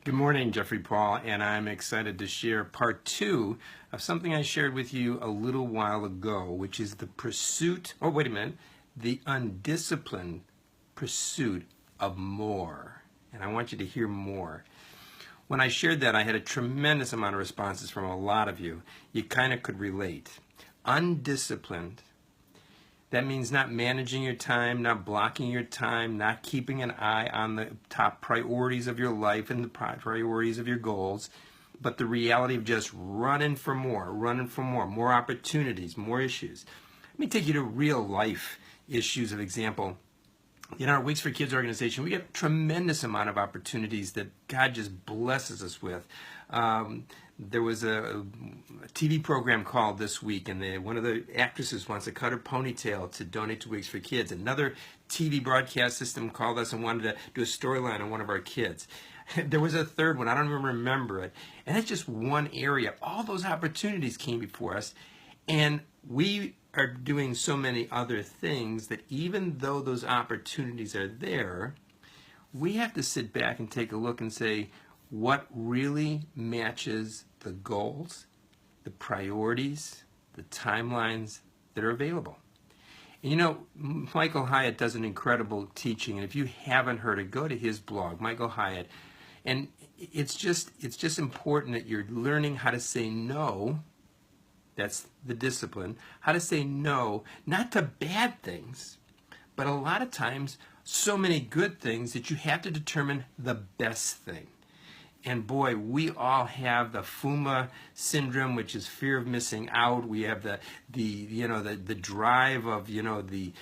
Good morning, Jeffrey Paul, and I'm excited to share part two of something I shared with you a little while ago, which is the the undisciplined pursuit of more. And I want you to hear more. When I shared that, I had a tremendous amount of responses from a lot of you. You kind of could relate. Undisciplined. That means not managing your time, not blocking your time, not keeping an eye on the top priorities of your life and the priorities of your goals, but the reality of just running for more, more opportunities, more issues. Let me take you to real life issues of example. In our Weeks for Kids organization, we get a tremendous amount of opportunities that God just blesses us with. There was a TV program called This Week, and one of the actresses wants to cut her ponytail to donate to Weeks for Kids. Another TV broadcast system called us and wanted to do a storyline on one of our kids. There was a third one, I don't even remember it. And that's just one area. All those opportunities came before us, and we are doing so many other things that even though those opportunities are there, we have to sit back and take a look and say, what really matches the goals, the priorities, the timelines that are available. And you know, Michael Hyatt does an incredible teaching, and if you haven't heard it, go to his blog, Michael Hyatt. And it's just important that you're learning how to say no. That's the discipline. How to say no, not to bad things, but a lot of times so many good things that you have to determine the best thing. And boy, we all have the FUMA syndrome, which is fear of missing out. We have the drive of the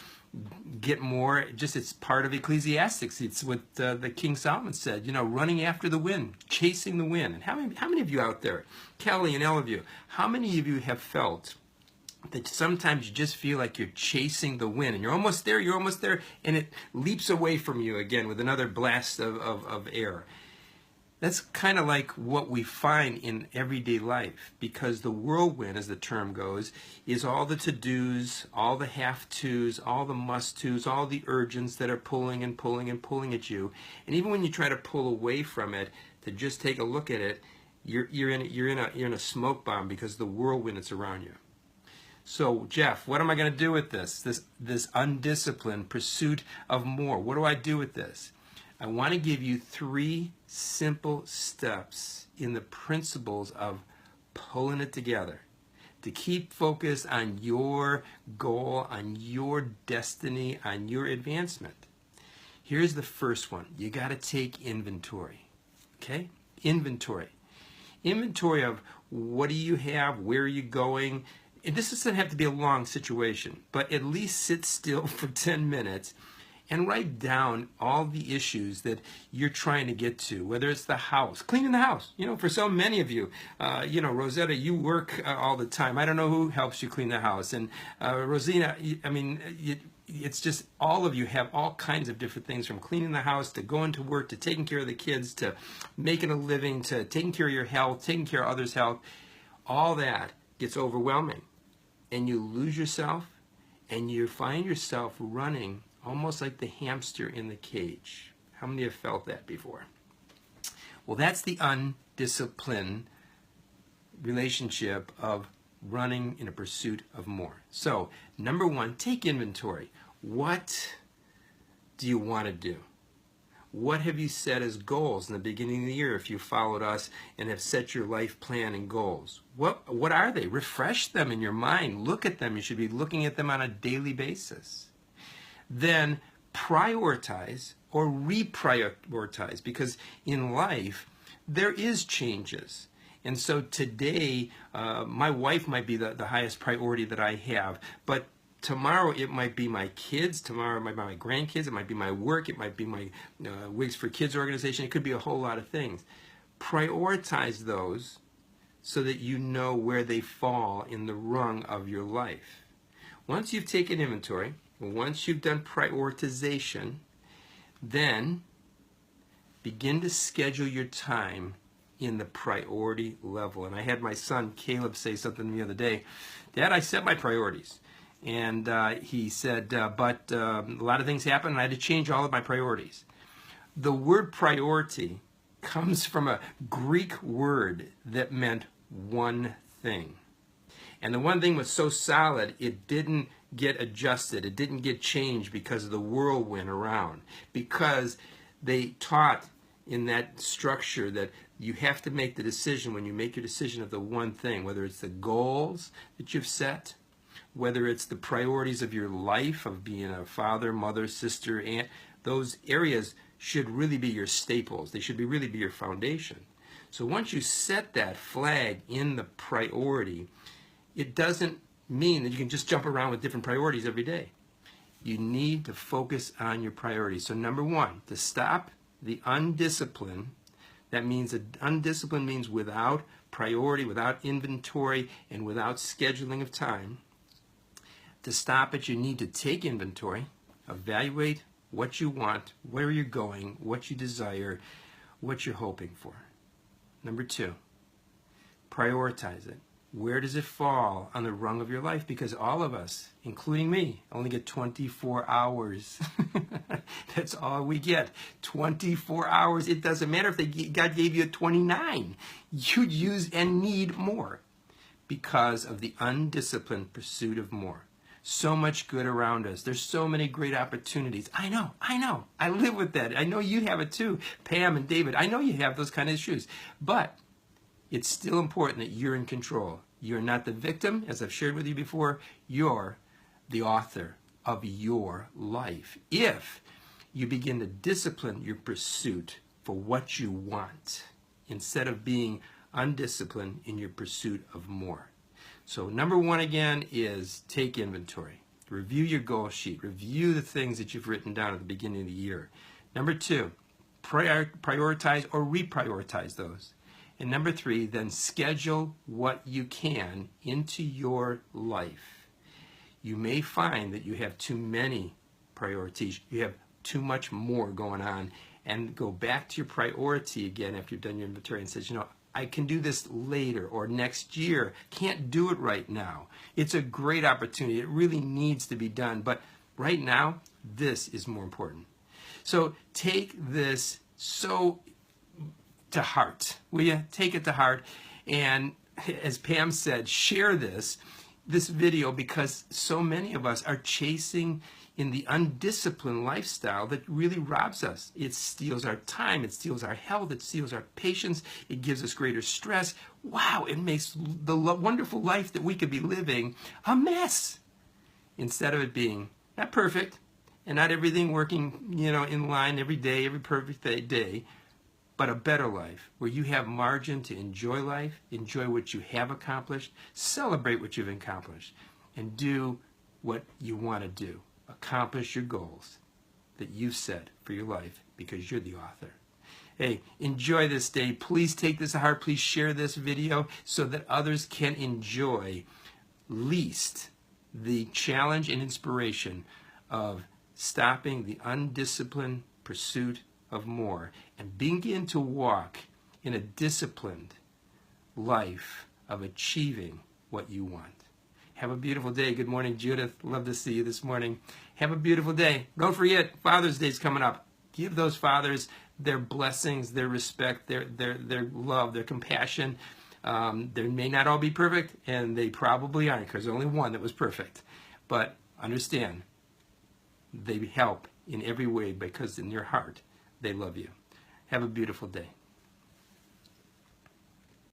get more. Just it's part of Ecclesiastics. It's what the King Solomon said. Running after the wind, chasing the wind. And how many of you out there, Kelly and all of you, how many of you have felt that sometimes you just feel like you're chasing the wind and you're almost there, and it leaps away from you again with another blast of air? That's kind of like what we find in everyday life, because the whirlwind, as the term goes, is all the to-dos, all the have-tos, all the must-tos, all the urgents that are pulling and pulling and pulling at you. And even when you try to pull away from it, to just take a look at it, you're in a smoke bomb because the whirlwind is around you. So, Jeff, what am I going to do with this undisciplined pursuit of more? What do I do with this? I want to give you 3 simple steps in the principles of pulling it together to keep focus on your goal, on your destiny, on your advancement. Here's the first one. You got to take inventory. Okay? Inventory. Inventory of what do you have, where are you going. And this doesn't have to be a long situation, but at least sit still for 10 minutes and write down all the issues that you're trying to get to, whether it's the house, cleaning the house. For so many of you, Rosetta, you work all the time. I don't know who helps you clean the house. And Rosina, it's just all of you have all kinds of different things, from cleaning the house to going to work to taking care of the kids to making a living to taking care of your health, taking care of others' health. All that gets overwhelming. And you lose yourself and you find yourself running almost like the hamster in the cage. How many have felt that before? Well, that's the undisciplined relationship of running in a pursuit of more. So, number 1, take inventory. What do you want to do? What have you set as goals in the beginning of the year if you followed us and have set your life plan and goals? What are they? Refresh them in your mind. Look at them. You should be looking at them on a daily basis. Then prioritize or reprioritize, because in life there is changes. And so today my wife might be the highest priority that I have, but tomorrow it might be my kids, tomorrow it might be my grandkids, it might be my work, it might be my Wigs for Kids organization, it could be a whole lot of things. Prioritize those so that you know where they fall in the rung of your life. Once you've taken inventory, once you've done prioritization, then begin to schedule your time in the priority level. And I had my son Caleb say something to me the other day. Dad, I set my priorities. And he said, but a lot of things happened and I had to change all of my priorities. The word priority comes from a Greek word that meant one thing. And the one thing was so solid, it didn't get adjusted. It didn't get changed because of the whirlwind around. Because they taught in that structure that you have to make the decision when you make your decision of the one thing, whether it's the goals that you've set, whether it's the priorities of your life, of being a father, mother, sister, aunt. Those areas should really be your staples. They should really be your foundation. So once you set that flag in the priority, it doesn't mean that you can just jump around with different priorities every day. You need to focus on your priorities. So number one, to stop the undisciplined, that means that undisciplined means without priority, without inventory, and without scheduling of time. To stop it, you need to take inventory, evaluate what you want, where you're going, what you desire, what you're hoping for. Number two, prioritize it. Where does it fall on the rung of your life? Because all of us, including me, only get 24 hours. That's all we get. 24 hours. It doesn't matter if God gave you a 29. You'd use and need more because of the undisciplined pursuit of more. So much good around us. There's so many great opportunities. I know. I live with that. I know you have it too. Pam and David, I know you have those kind of issues. But it's still important that you're in control. You're not the victim, as I've shared with you before. You're the author of your life. If you begin to discipline your pursuit for what you want, instead of being undisciplined in your pursuit of more. So number one again is take inventory. Review your goal sheet. Review the things that you've written down at the beginning of the year. Number two, prioritize or reprioritize those. And number three, then schedule what you can into your life. You may find that you have too many priorities. You have too much more going on. And go back to your priority again after you've done your inventory and says, I can do this later or next year. Can't do it right now. It's a great opportunity. It really needs to be done. But right now, this is more important. So take this to heart. Will you take it to heart? And as Pam said, share this video because so many of us are chasing in the undisciplined lifestyle that really robs us. It steals our time, it steals our health, it steals our patience, it gives us greater stress. Wow, it makes the wonderful life that we could be living a mess. Instead of it being not perfect and not everything working, in line every day, every perfect day, but a better life where you have margin to enjoy life, enjoy what you have accomplished, celebrate what you've accomplished, and do what you want to do. Accomplish your goals that you've set for your life because you're the author. Hey, enjoy this day. Please take this to heart. Please share this video so that others can enjoy least the challenge and inspiration of stopping the undisciplined pursuit of more and begin to walk in a disciplined life of achieving what you want. Have a beautiful day. Good morning, Judith. Love to see you this morning. Have a beautiful day. Don't forget, Father's Day is coming up. Give those fathers their blessings, their respect, their love, their compassion. They may not all be perfect, and they probably aren't because there's only one that was perfect. But understand, they help in every way because in your heart, they love you. Have a beautiful day.